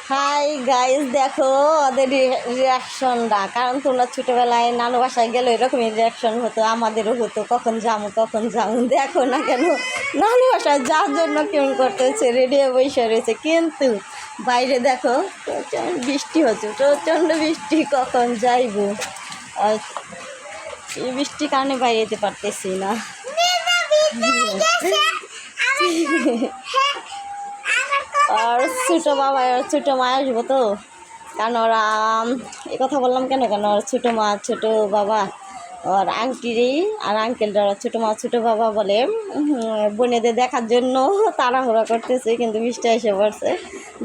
Hi guys, দেখো ওদের রিয়াকশনটা। কারণ তোমরা ছোটোবেলায় নানু বাসায় গেলে এরকমই রিয়াকশন হতো, আমাদেরও হতো, কখন যাবো। দেখো না কেন নানু বাসায় যার জন্য কেমন করতেছে, রেডিও বসে রয়েছে, কিন্তু বাইরে দেখো বৃষ্টি হচ্ছে, প্রচণ্ড বৃষ্টি, কখন যাইব। আর এই বৃষ্টির কারণে বাইরে যেতে পারতেছি না। আর ছোটো বাবা আর ছোটো মা আসবো তো, কারণ ওরা এ কথা বললাম কেন ওর ছোটো মা ছোটো বাবা ওর আংটিরই আর আঙ্কেলরা ওরা ছোটো মা ছোটো বাবা বলে বোনেদের দেখার জন্য তাড়াহুড়া করতেছে, কিন্তু বৃষ্টি এসে পড়ছে,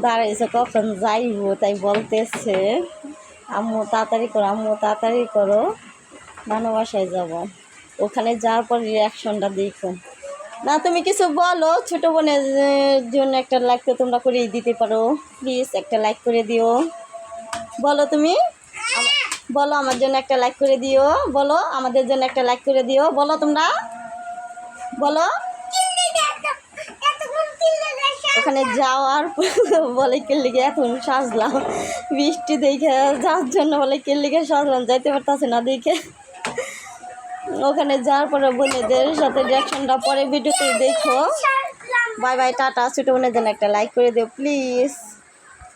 দাঁড়াইছে কখন যাইবো তাই বলতেছে আম্মু তাড়াতাড়ি করো নানু বাসায় যাবো। ওখানে যাওয়ার পর রিয়াকশনটা দেখো না। তুমি কিছু বলো, ছোটো বোনের জন্য একটা লাইক তো তোমরা করেই দিতে পারো, প্লিজ একটা লাইক করে দিও। বলো তুমি, বলো আমার জন্য একটা লাইক করে দিও, বলো আমাদের জন্য একটা লাইক করে দিও, বলো তোমরা বলো। ওখানে যাওয়ার বলে কেল্লিকে এখন সাজলাম, বৃষ্টি দেখে যাওয়ার জন্য বলে কেল্লিকে সাজলাম, যাইতে পারতেছে না দেখে। ওখানে যাওয়ার পরে বোনেদের সাথে রিয়াকশনটা পরে ভিডিওতে দেখো। Bye bye, tata. ছোটো বোনের জন্য একটা লাইক করে দিও প্লিজ।